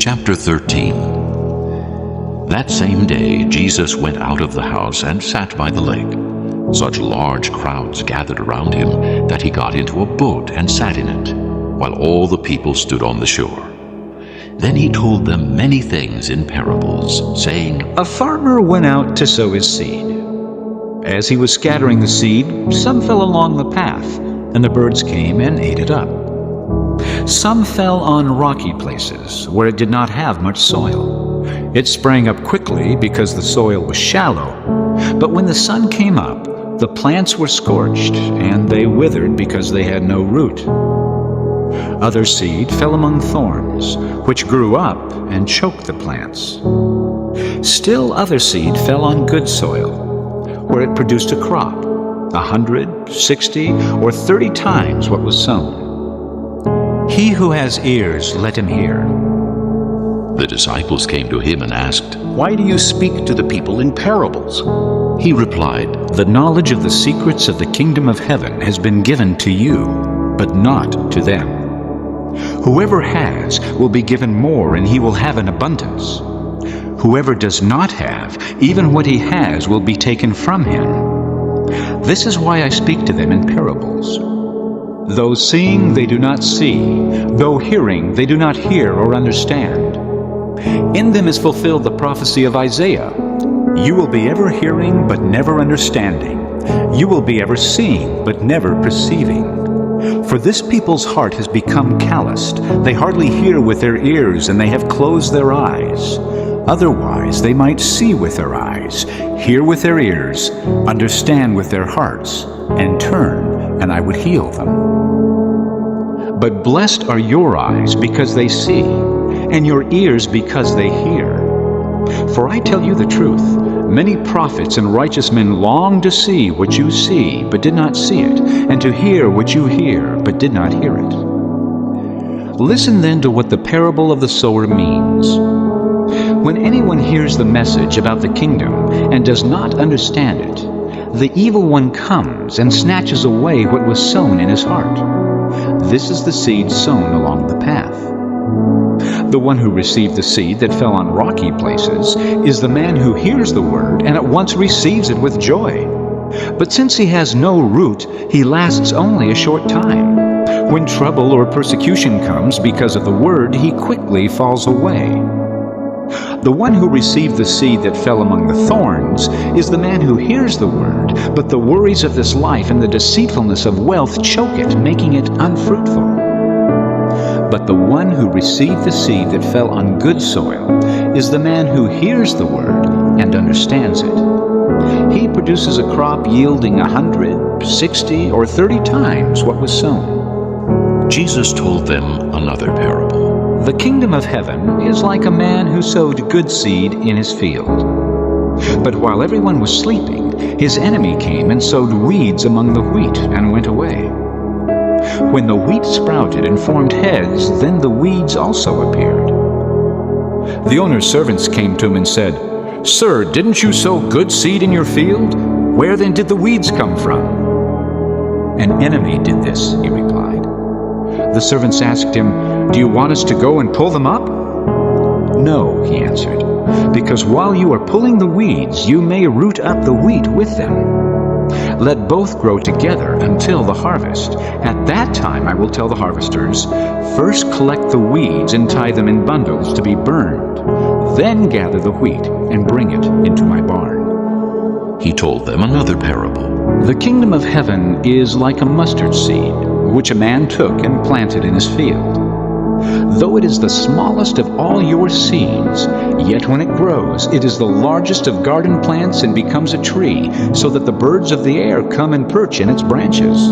Chapter 13. That same day Jesus went out of the house and sat by the lake. Such large crowds gathered around him that he got into a boat and sat in it, while all the people stood on the shore. Then he told them many things in parables, saying, A farmer went out to sow his seed. As he was scattering the seed, some fell along the path, and the birds came and ate it up. Some fell on rocky places, where it did not have much soil. It sprang up quickly because the soil was shallow, but when the sun came up, the plants were scorched, and they withered because they had no root. Other seed fell among thorns, which grew up and choked the plants. Still other seed fell on good soil, where it produced a crop, 100, 60, or 30 times what was sown. He who has ears, let him hear. The disciples came to him and asked, Why do you speak to the people in parables? He replied, The knowledge of the secrets of the kingdom of heaven has been given to you, but not to them. Whoever has will be given more, and he will have an abundance. Whoever does not have, even what he has will be taken from him. This is why I speak to them in parables. Though seeing, they do not see. Though hearing, they do not hear or understand. In them is fulfilled the prophecy of Isaiah. You will be ever hearing, but never understanding. You will be ever seeing, but never perceiving. For this people's heart has become calloused. They hardly hear with their ears, and they have closed their eyes. Otherwise they might see with their eyes, hear with their ears, understand with their hearts, and turn, and I would heal them. But blessed are your eyes because they see, and your ears because they hear. For I tell you the truth, many prophets and righteous men longed to see what you see, but did not see it, and to hear what you hear, but did not hear it. Listen then to what the parable of the sower means. When anyone hears the message about the kingdom and does not understand it, the evil one comes and snatches away what was sown in his heart. This is the seed sown along the path. The one who received the seed that fell on rocky places is the man who hears the word and at once receives it with joy. But since he has no root, he lasts only a short time. When trouble or persecution comes because of the word, he quickly falls away. The one who received the seed that fell among the thorns is the man who hears the word, but the worries of this life and the deceitfulness of wealth choke it, making it unfruitful. But the one who received the seed that fell on good soil is the man who hears the word and understands it. He produces a crop yielding 100, 60, or 30 times what was sown. Jesus told them another parable. The kingdom of heaven is like a man who sowed good seed in his field. But while everyone was sleeping, his enemy came and sowed weeds among the wheat and went away. When the wheat sprouted and formed heads, then the weeds also appeared. The owner's servants came to him and said, Sir, didn't you sow good seed in your field? Where then did the weeds come from? An enemy did this, he replied. The servants asked him, Do you want us to go and pull them up? No, he answered, because while you are pulling the weeds, you may root up the wheat with them. Let both grow together until the harvest. At that time I will tell the harvesters, First collect the weeds and tie them in bundles to be burned. Then gather the wheat and bring it into my barn. He told them another parable. The kingdom of heaven is like a mustard seed, which a man took and planted in his field. Though it is the smallest of all your seeds, yet when it grows, it is the largest of garden plants and becomes a tree, so that the birds of the air come and perch in its branches.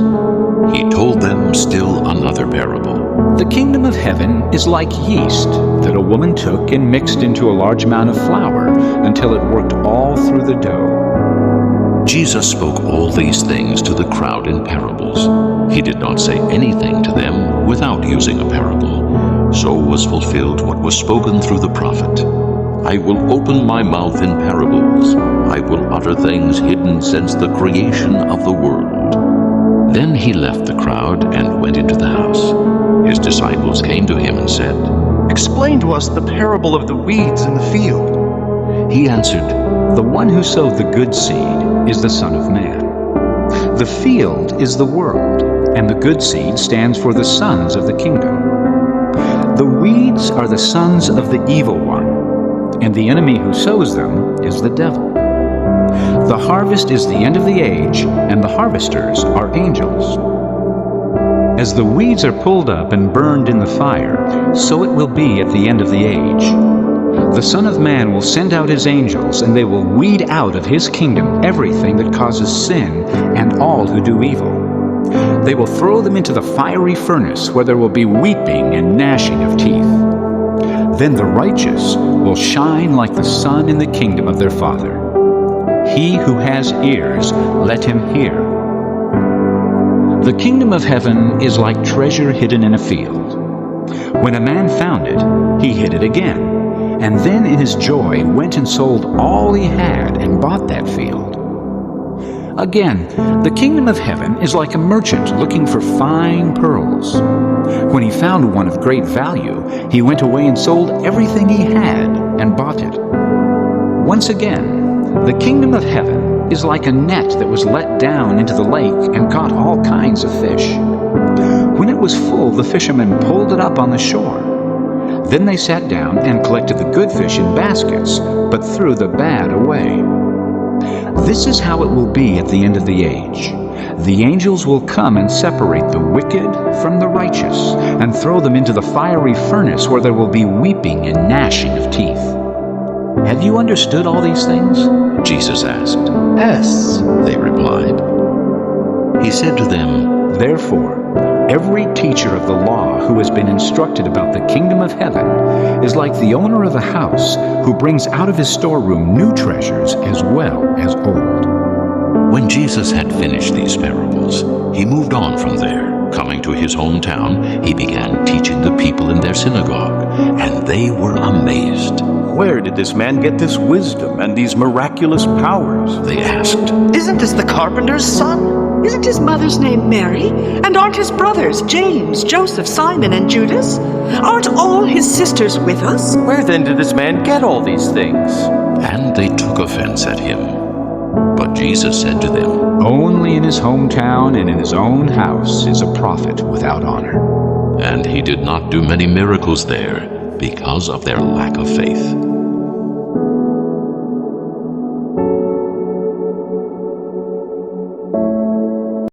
He told them still another parable. The kingdom of heaven is like yeast that a woman took and mixed into a large amount of flour until it worked all through the dough. Jesus spoke all these things to the crowd in parables. He did not say anything to them without using a parable. So was fulfilled what was spoken through the prophet. I will open my mouth in parables. I will utter things hidden since the creation of the world. Then he left the crowd and went into the house. His disciples came to him and said, Explain to us the parable of the weeds in the field. He answered, The one who sowed the good seed is the Son of Man. The field is the world, and the good seed stands for the sons of the kingdom. The weeds are the sons of the evil one, and the enemy who sows them is the devil. The harvest is the end of the age, and the harvesters are angels. As the weeds are pulled up and burned in the fire, so it will be at the end of the age. The Son of Man will send out his angels, and they will weed out of his kingdom everything that causes sin and all who do evil. They will throw them into the fiery furnace, where there will be weeping and gnashing of teeth. Then the righteous will shine like the sun in the kingdom of their Father. He who has ears, let him hear. The kingdom of heaven is like treasure hidden in a field. When a man found it, he hid it again, and then in his joy went and sold all he had and bought that field. Again, the kingdom of heaven is like a merchant looking for fine pearls. When he found one of great value, he went away and sold everything he had and bought it. Once again, the kingdom of heaven is like a net that was let down into the lake and caught all kinds of fish. When it was full, the fishermen pulled it up on the shore. Then they sat down and collected the good fish in baskets, but threw the bad away. This is how it will be at the end of the age. The angels will come and separate the wicked from the righteous, and throw them into the fiery furnace, where there will be weeping and gnashing of teeth. Have you understood all these things? Jesus asked. Yes, They replied. He said to them, Therefore, every teacher of the law who has been instructed about the kingdom of heaven is like the owner of a house who brings out of his storeroom new treasures as well as old. When Jesus had finished these parables, he moved on from there. Coming to his hometown, he began teaching the people in their synagogue, and they were amazed. where did this man get this wisdom and these miraculous powers? They asked. Isn't this the carpenter's son? Isn't his mother's name Mary? And aren't his brothers James, Joseph, Simon, and Judas? Aren't all his sisters with us? Where then did this man get all these things? And they took offense at him. But Jesus said to them, Only in his hometown and in his own house is a prophet without honor. And he did not do many miracles there because of their lack of faith.